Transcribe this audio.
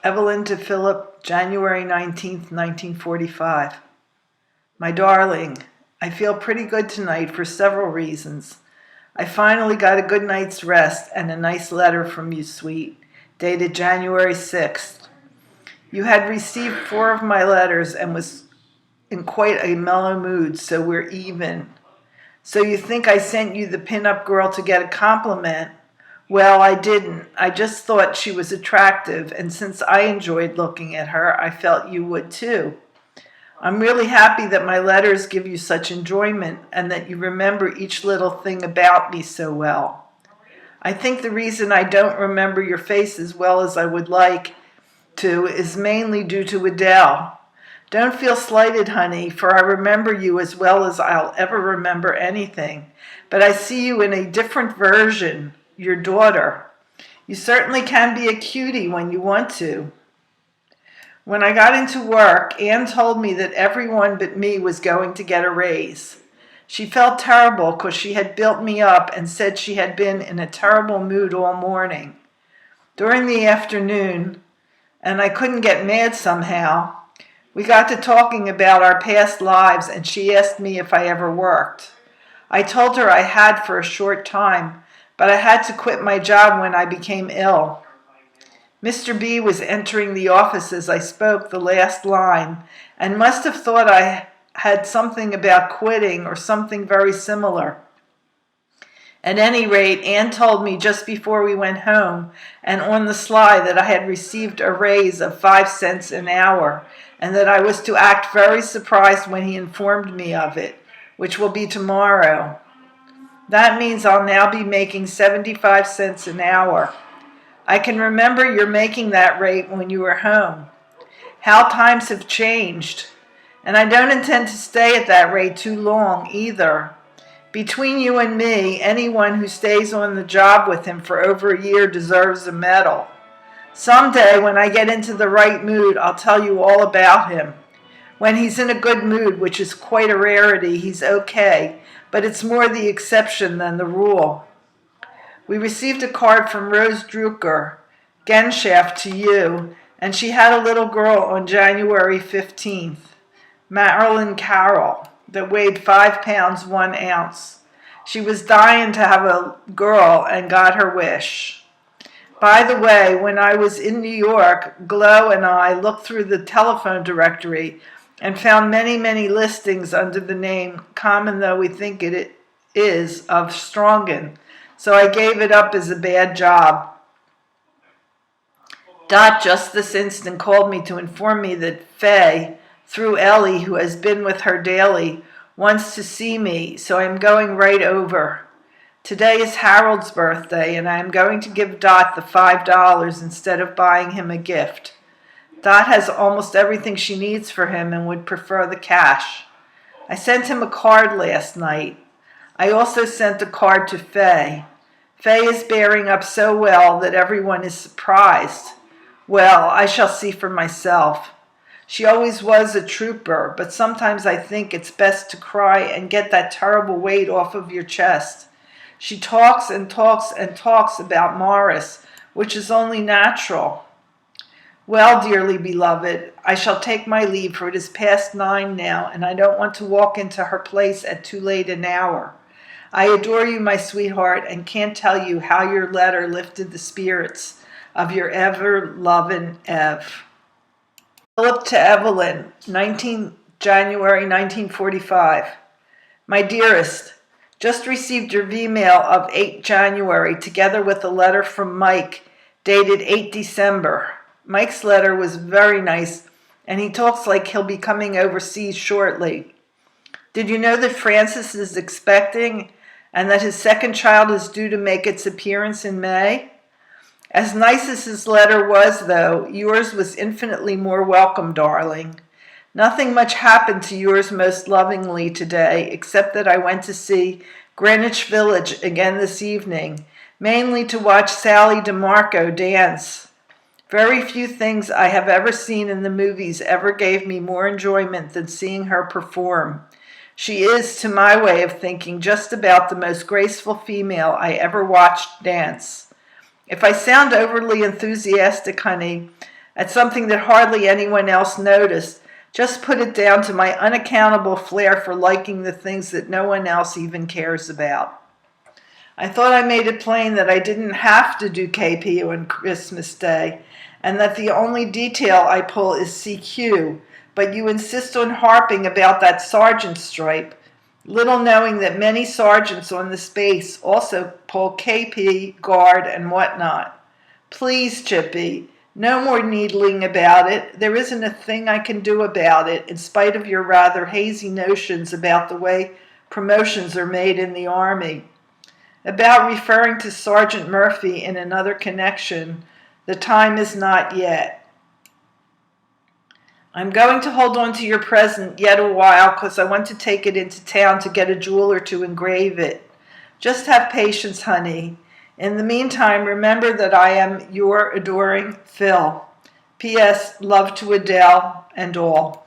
Evelyn to Philip, January 19th, 1945. My darling, I feel pretty good tonight for several reasons. I finally got a good night's rest and a nice letter from you, sweet, dated January 6th. You had received 4 of my letters and was in quite a mellow mood, so we're even. So you think I sent you the pin-up girl to get a compliment? Well, I didn't. I just thought she was attractive, and since I enjoyed looking at her, I felt you would too. I'm really happy that my letters give you such enjoyment and that you remember each little thing about me so well. I think the reason I don't remember your face as well as I would like to is mainly due to Adele. Don't feel slighted, honey, for I remember you as well as I'll ever remember anything. But I see you in a different version, your daughter. You certainly can be a cutie when you want to. When I got into work, Anne told me that everyone but me was going to get a raise. She felt terrible because she had built me up and said she had been in a terrible mood all morning. During the afternoon, and I couldn't get mad somehow, we got to talking about our past lives and she asked me if I ever worked. I told her I had for a short time, but I had to quit my job when I became ill. Mr. B was entering the office as I spoke the last line and must have thought I had something about quitting or something very similar. At any rate, Anne told me just before we went home and on the sly that I had received a raise of 5 cents an hour and that I was to act very surprised when he informed me of it, which will be tomorrow. That means I'll now be making 75 cents an hour. I can remember you're making that rate when you were home. How times have changed. And I don't intend to stay at that rate too long either. Between you and me, anyone who stays on the job with him for over a year deserves a medal. Someday, when I get into the right mood, I'll tell you all about him. When he's in a good mood, which is quite a rarity, he's okay, but it's more the exception than the rule. We received a card from Rose Drucker, Genshaft to you, and she had a little girl on January 15th, Marilyn Carroll, that weighed 5 pounds 1 ounce. She was dying to have a girl and got her wish. By the way, when I was in New York, Glow and I looked through the telephone directory and found many, many listings under the name, common though we think it is, of Strongen, so I gave it up as a bad job. Dot just this instant called me to inform me that Faye, through Ellie, who has been with her daily, wants to see me, so I'm going right over. Today is Harold's birthday, and I am going to give Dot the $5 instead of buying him a gift. Dot has almost everything she needs for him and would prefer the cash. I sent him a card last night. I also sent a card to Faye. Faye is bearing up so well that everyone is surprised. Well, I shall see for myself. She always was a trooper, but sometimes I think it's best to cry and get that terrible weight off of your chest. She talks and talks and talks about Morris, which is only natural. Well, dearly beloved, I shall take my leave, for it is past 9 now, and I don't want to walk into her place at too late an hour. I adore you, my sweetheart, and can't tell you how your letter lifted the spirits of your ever-loving Ev. Philip to Evelyn, January 1945. My dearest, just received your email of 8 January together with a letter from Mike dated 8 December. Mike's letter was very nice, and he talks like he'll be coming overseas shortly. Did you know that Francis is expecting and that his second child is due to make its appearance in May? As nice as his letter was, though, yours was infinitely more welcome, darling. Nothing much happened to yours most lovingly today, except that I went to see Greenwich Village again this evening, mainly to watch Sally DeMarco dance. Very few things I have ever seen in the movies ever gave me more enjoyment than seeing her perform. She is, to my way of thinking, just about the most graceful female I ever watched dance. If I sound overly enthusiastic, honey, at something that hardly anyone else noticed. Just put it down to my unaccountable flair for liking the things that no one else even cares about. I thought I made it plain that I didn't have to do KP on Christmas Day, and that the only detail I pull is CQ, but you insist on harping about that sergeant stripe, little knowing that many sergeants on the space also pull KP, guard, and whatnot. Please, Chippy, no more needling about it. There isn't a thing I can do about it, in spite of your rather hazy notions about the way promotions are made in the Army. About referring to Sergeant Murphy in another connection, the time is not yet. I'm going to hold on to your present yet a while because I want to take it into town to get a jeweler to engrave it. Just have patience, honey. In the meantime, remember that I am your adoring Phil. P.S. Love to Adele and all.